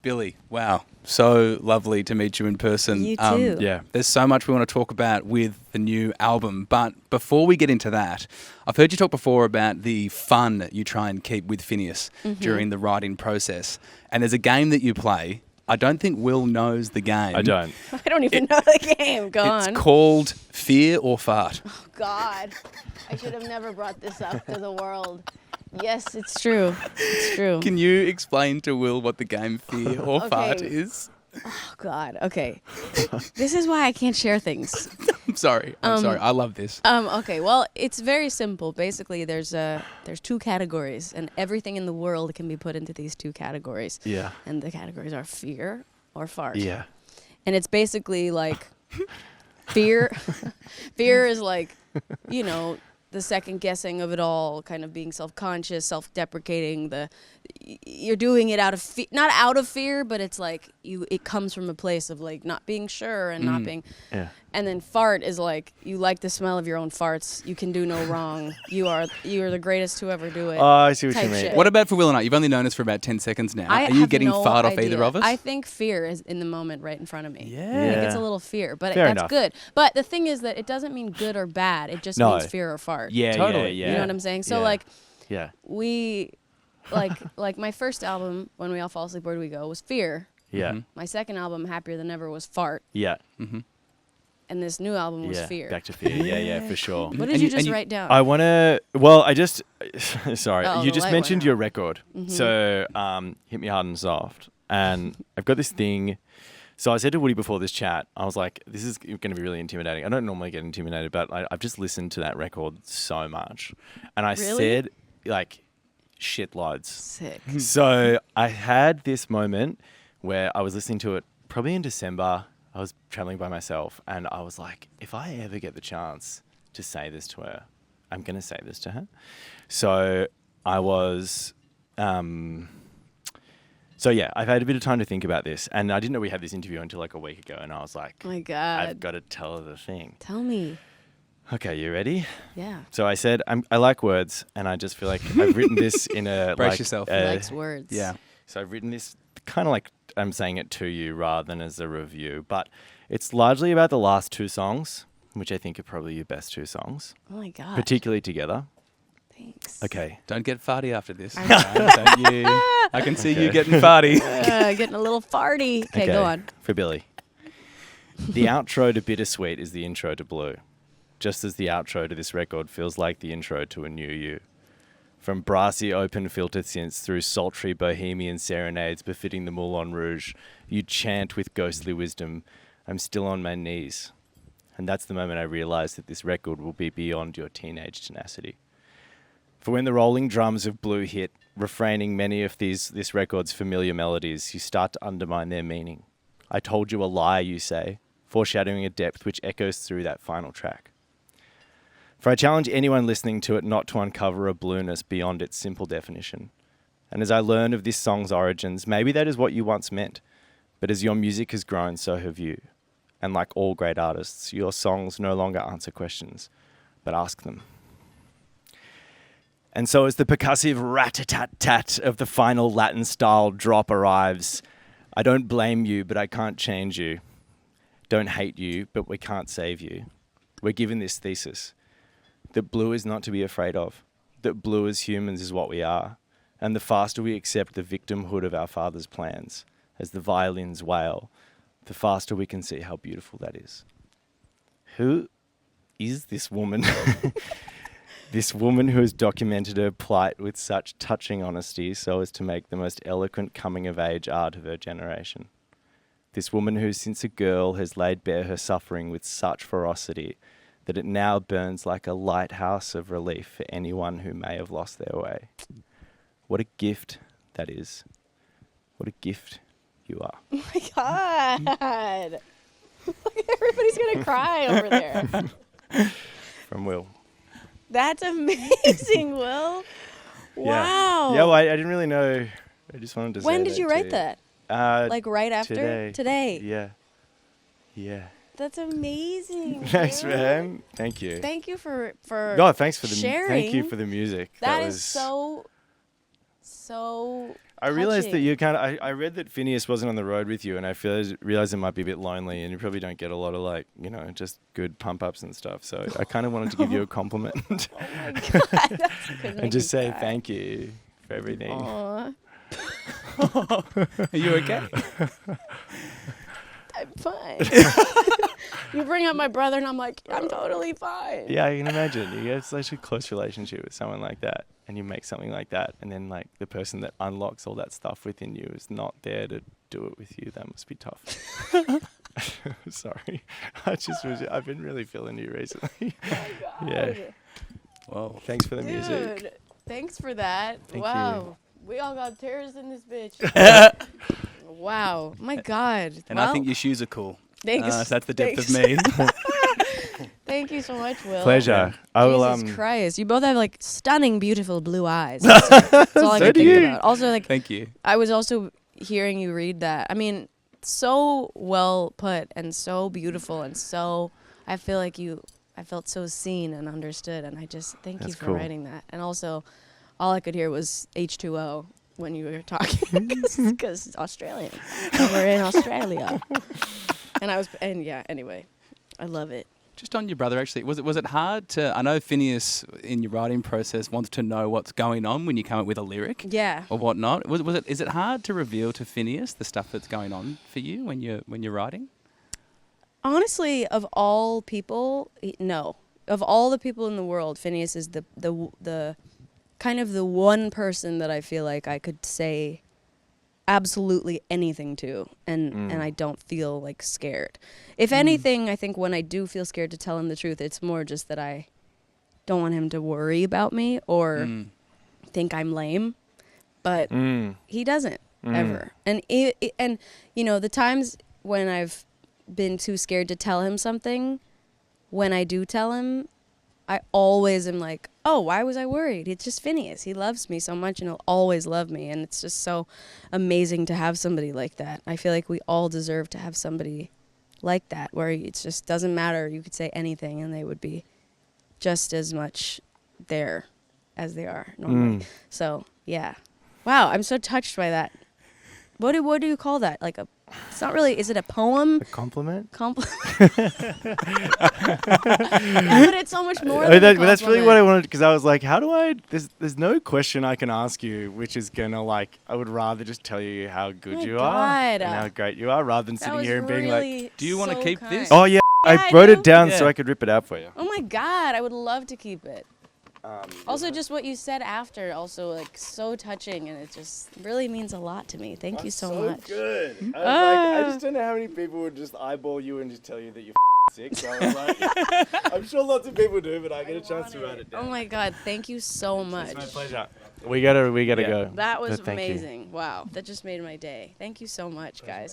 Billy, wow, so lovely to meet you in person. You too. Yeah, there's so much we want to talk about with the new album, but before we get into that, I've heard you talk before about the fun that you try and keep with Phineas during the writing process, and there's a game that you play. I don't think Will knows the game. I don't. I don't even know the game. Go on. It's called Fear or Fart. Oh, God. I should have never brought this up to the world. Yes, it's true. It's true. Can you explain to Will what the game Fear or Fart is? Oh, God. Okay. This is why I can't share things. I'm sorry. I love this. Okay. Well, it's very simple. Basically, there's two categories, and everything in the world can be put into these two categories. Yeah. And the categories are fear or fart. Yeah. And it's basically like fear. Fear is like, you know, the second guessing of it all, kind of being self-conscious, self-deprecating. You're doing it out of not out of fear, but it's like it comes from a place of like not being sure and not being. Yeah. And then fart is like you like the smell of your own farts. You can do no wrong. You are the greatest to ever do it. Oh, I see what you type mean. shit. What about for Will and I? You've only known us for about 10 seconds now. I Are you have getting no fart off idea. either of us? I think fear is in the moment right in front of me. Yeah. I think it's a little fear, but Fair that's enough. good. But the thing is that it doesn't mean good or bad. It just No. means fear or fart. Yeah, Totally. yeah, Yeah. You know what I'm saying? So Yeah. like Yeah. we like my first album, When We All Fall Asleep, Where Do We Go, was fear. Yeah. My second album, Happier Than Ever, was fart. Yeah. And this new album was Yeah. fear. Back to fear. Yeah, for sure. What did And you you- just and you- write down? I want to. Well, I just. Sorry, Oh, you the just light mentioned went your out. record. So, Hit Me Hard and Soft, and I've got this thing. So I said to Woody before this chat, I was like, "This is going to be really intimidating." I don't normally get intimidated, but I've just listened to that record so much, and I Really? said like, shitloads. Sick. So I had this moment where I was listening to it probably in December. I was traveling by myself, and I was like, if I ever get the chance to say this to her, I'm going to say this to her. So I was, so yeah, I've had a bit of time to think about this, and I didn't know we had this interview until like a week ago, and I was like, Oh my God. I've got to tell her the thing. Tell me. Okay, you ready? Yeah. So I said, I like words, and I just feel like I've written this in a Brace like, yourself. He likes words. Yeah. So I've written this kind of like I'm saying it to you rather than as a review, but it's largely about the last two songs, which I think are probably your best two songs, Oh my God. particularly together. Thanks. Okay. Don't get farty after this. I Don't you? I can see you getting farty. Getting a little farty. Okay, go on. For Billy. The outro to Bittersweet is the intro to Blue, just as the outro to this record feels like the intro to a new you. From brassy open filtered synths through sultry bohemian serenades befitting the Moulin Rouge, you chant with ghostly wisdom, I'm still on my knees. And that's the moment I realized that this record will be beyond your teenage tenacity. For when the rolling drums of Blue hit, refraining many of this record's familiar melodies, you start to undermine their meaning. I told you a lie, you say, foreshadowing a depth which echoes through that final track. For I challenge anyone listening to it not to uncover a blueness beyond its simple definition. And as I learn of this song's origins, maybe that is what you once meant. But as your music has grown, so have you. And like all great artists, your songs no longer answer questions, but ask them. And so as the percussive rat-a-tat-tat of the final Latin-style drop arrives, I don't blame you, but I can't change you. Don't hate you, but we can't save you. We're given this thesis. That blue is not to be afraid of, that blue as humans is what we are, and the faster we accept the victimhood of our father's plans, as the violins wail, the faster we can see how beautiful that is. Who is this woman? This woman who has documented her plight with such touching honesty so as to make the most eloquent coming-of-age art of her generation. This woman who, since a girl, has laid bare her suffering with such ferocity that it now burns like a lighthouse of relief for anyone who may have lost their way. What a gift that is. What a gift you are. Oh my God. Everybody's going to cry over there. From Will. That's amazing, Will. Wow. Yeah, well, I didn't really know. I just wanted to say When did that you to write you. that? Like right after? Today. Today. Yeah. Yeah. That's amazing. Thanks, Will. man. Thank you. Thank you for No, thanks for the sharing. Thank you for the music. That was is so I realized that touching. you kind of. I read that Phineas wasn't on the road with you, and I realized it might be a bit lonely, and you probably don't get a lot of like, just good pump ups and stuff. So I kind of wanted to give you a compliment Oh my God, that's gonna make and just me say cry. thank you for everything. Aw, Are you okay? I'm fine. You bring up my brother, and I'm like, I'm totally fine. Yeah, I can imagine. You get such a close relationship with someone like that, and you make something like that, and then like the person that unlocks all that stuff within you is not there to do it with you. That must be tough. Sorry, I've been really feeling you recently. Oh my God. Yeah. Whoa. Thanks for the music. Dude, thanks for that. Thank wow. We all got tears in this bitch. Wow. My God. And I think your shoes are cool. Thanks. So that's the depth Thanks. of me. Thank you so much, Will. Pleasure. I will. Jesus Christ. You both have like stunning, beautiful blue eyes. That's all I So can do think you. about. Also, like, Thank you. I was also hearing you read that. I mean, so well put and so beautiful and so, I feel like I felt so seen and understood, and I just thank you That's for cool. writing that. And also, all I could hear was H2O when you were talking, because it's Australian. And we're in Australia. And yeah, anyway, I love it. Just on your brother, actually, was it hard to? I know Phineas in your writing process wants to know what's going on when you come up with a lyric Yeah. or whatnot. Is it hard to reveal to Phineas the stuff that's going on for you when you're writing? Honestly, of all people, no. Of all the people in the world, Phineas is the kind of the one person that I feel like I could say absolutely anything to, and I don't feel like scared. If anything, I think when I do feel scared to tell him the truth, it's more just that I don't want him to worry about me or think I'm lame, but he doesn't ever. And and the times when I've been too scared to tell him something, when I do tell him, I always am like, oh, why was I worried? It's just Phineas. He loves me so much and he'll always love me. And it's just so amazing to have somebody like that. I feel like we all deserve to have somebody like that, where it just doesn't matter. You could say anything and they would be just as much there as they are normally. So, yeah. Wow, I'm so touched by that. What do you call that? Like it's not really, is it a poem? A compliment? Compliment. Yeah, but it's so much more than a That's really what I compliment. wanted, because I was like, how do I? There's no question I can ask you which is gonna like. I would rather just tell you how good My you are God. and how great you are, rather than That sitting was here and being like, really Do you wanna so keep kind. this? oh yeah, Yeah, I I wrote do. it down so Yeah. I could rip it out for you. Oh my God, I would love to keep it. Also, just what you said after, also like so touching, and it just really means a lot to me. Thank you so much. Good. I just don't know how many people would just eyeball you and just tell you that you're sick. So I was like, I'm sure lots of people do, but I get a chance to write it down. Oh my God, thank you so much. It's my pleasure. We gotta go. That was But thank you. amazing. Wow, that just made my day. Thank you so much, guys.